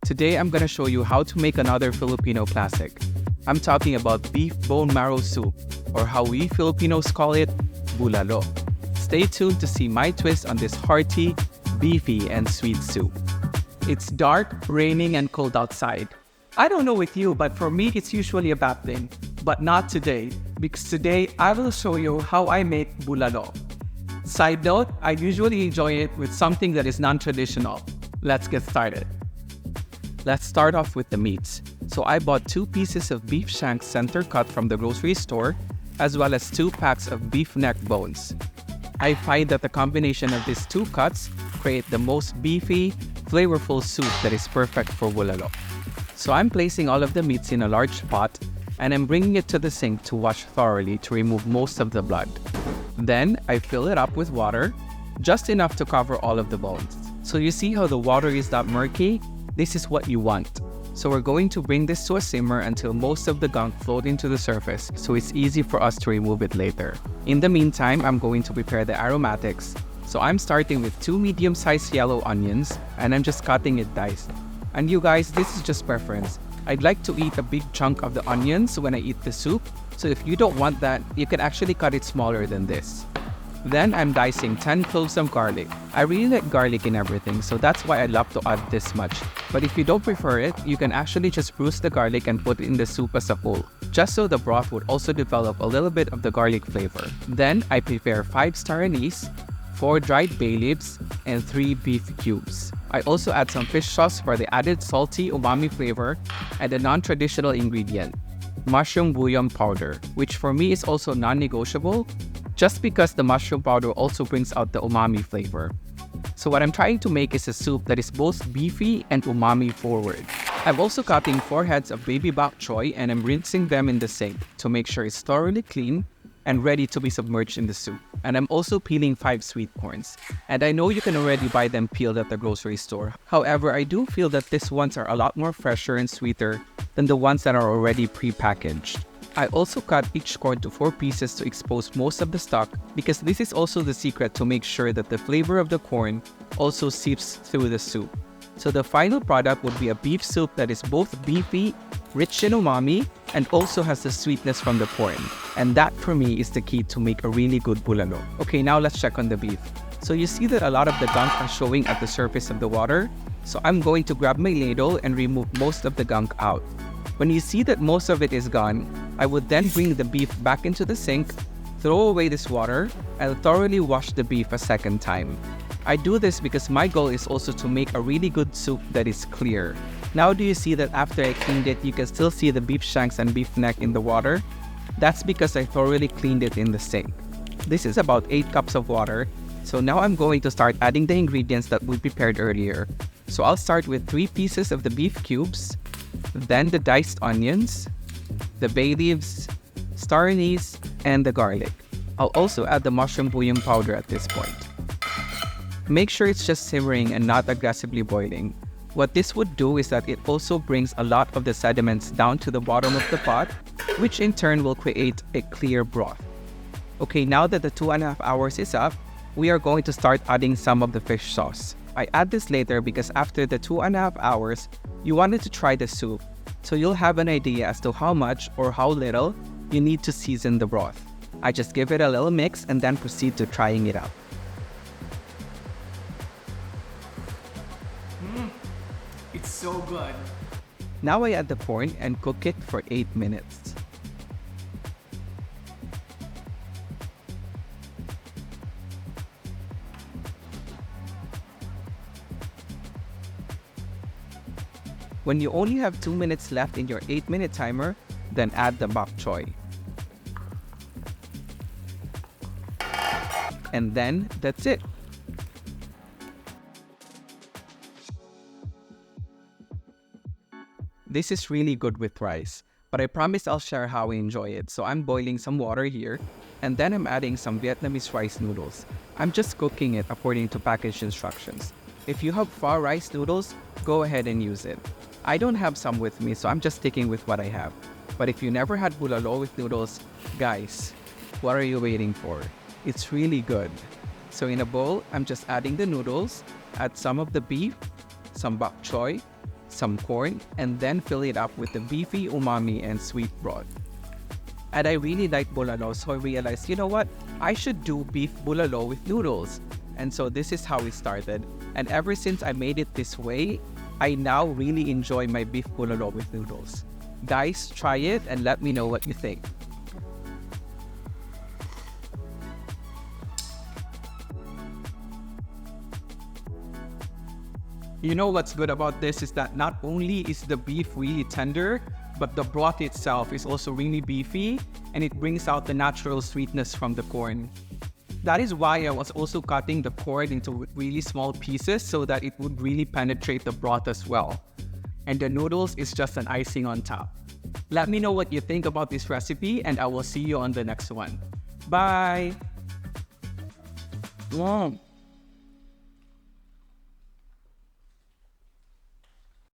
Today I'm gonna show you how to make another Filipino classic. I'm talking about beef bone marrow soup, or how we Filipinos call it, bulalo. Stay tuned to see my twist on this hearty, beefy, and sweet soup. It's dark, raining, and cold outside. I don't know with you, but for me, it's usually a bad thing. But not today, because today I will show you how I make bulalo. Side note, I usually enjoy it with something that is non-traditional. Let's get started. Let's start off with the meats. So I bought 2 pieces of beef shanks center cut from the grocery store, as well as 2 packs of beef neck bones. I find that the combination of these 2 cuts create the most beefy, flavorful soup that is perfect for bulalo. So I'm placing all of the meats in a large pot, and I'm bringing it to the sink to wash thoroughly to remove most of the blood. Then I fill it up with water, just enough to cover all of the bones. So you see how the water is not murky? This is what you want. So we're going to bring this to a simmer until most of the gunk float into the surface, so it's easy for us to remove it later. In the meantime, I'm going to prepare the aromatics. So I'm starting with 2 medium-sized yellow onions, and I'm just cutting it diced. And you guys, this is just preference. I'd like to eat a big chunk of the onions when I eat the soup, so if you don't want that, you can actually cut it smaller than this. Then I'm dicing 10 cloves of garlic. I really like garlic in everything, so that's why I love to add this much. But if you don't prefer it, you can actually just bruise the garlic and put it in the soup as a whole, just so the broth would also develop a little bit of the garlic flavor. Then I prepare 5 star anise, 4 dried bay leaves, and 3 beef cubes. I also add some fish sauce for the added salty umami flavor, and a non-traditional ingredient, mushroom bouillon powder, which for me is also non-negotiable, just because the mushroom powder also brings out the umami flavor. So what I'm trying to make is a soup that is both beefy and umami forward. I'm also cutting 4 heads of baby bok choy, and I'm rinsing them in the sink to make sure it's thoroughly clean and ready to be submerged in the soup. And I'm also peeling 5 sweet corns. And I know you can already buy them peeled at the grocery store. However, I do feel that these ones are a lot more fresher and sweeter than the ones that are already pre-packaged. I also cut each corn to 4 pieces to expose most of the stalk, because this is also the secret to make sure that the flavor of the corn also seeps through the soup. So the final product would be a beef soup that is both beefy, rich in umami, and also has the sweetness from the corn. And that for me is the key to make a really good bulalo. Okay, now let's check on the beef. So you see that a lot of the gunk are showing at the surface of the water. So I'm going to grab my ladle and remove most of the gunk out. When you see that most of it is gone, I would then bring the beef back into the sink, throw away this water, and thoroughly wash the beef a second time. I do this because my goal is also to make a really good soup that is clear. Now do you see that after I cleaned it, you can still see the beef shanks and beef neck in the water? That's because I thoroughly cleaned it in the sink. This is about 8 cups of water, so now I'm going to start adding the ingredients that we prepared earlier. So I'll start with 3 pieces of the beef cubes, then the diced onions, the bay leaves, star anise, and the garlic. I'll also add the mushroom bouillon powder at this point. Make sure it's just simmering and not aggressively boiling. What this would do is that it also brings a lot of the sediments down to the bottom of the pot, which in turn will create a clear broth. Okay, now that the 2.5 hours is up, we are going to start adding some of the fish sauce. I add this later because after the 2.5 hours, you wanted to try the soup, so you'll have an idea as to how much or how little you need to season the broth. I just give it a little mix and then proceed to trying it out. It's so good. Now I add the corn and cook it for 8 minutes. When you only have 2 minutes left in your 8-minute timer, then add the bok choy. And then that's it. This is really good with rice, but I promise I'll share how I enjoy it. So I'm boiling some water here, and then I'm adding some Vietnamese rice noodles. I'm just cooking it according to package instructions. If you have pho rice noodles, go ahead and use it. I don't have some with me, so I'm just sticking with what I have. But if you never had bulalo with noodles, guys, what are you waiting for? It's really good. So in a bowl, I'm just adding the noodles, add some of the beef, some bok choy, some corn, and then fill it up with the beefy umami and sweet broth. And I really like bulalo, so I realized, you know what? I should do beef bulalo with noodles. And so this is how it started. And ever since I made it this way, I now really enjoy my beef bulalo with noodles. Guys, try it and let me know what you think. You know what's good about this is that not only is the beef really tender, but the broth itself is also really beefy, and it brings out the natural sweetness from the corn. That is why I was also cutting the corn into really small pieces so that it would really penetrate the broth as well. And the noodles is just an icing on top. Let me know what you think about this recipe, and I will see you on the next one. Bye! Wow.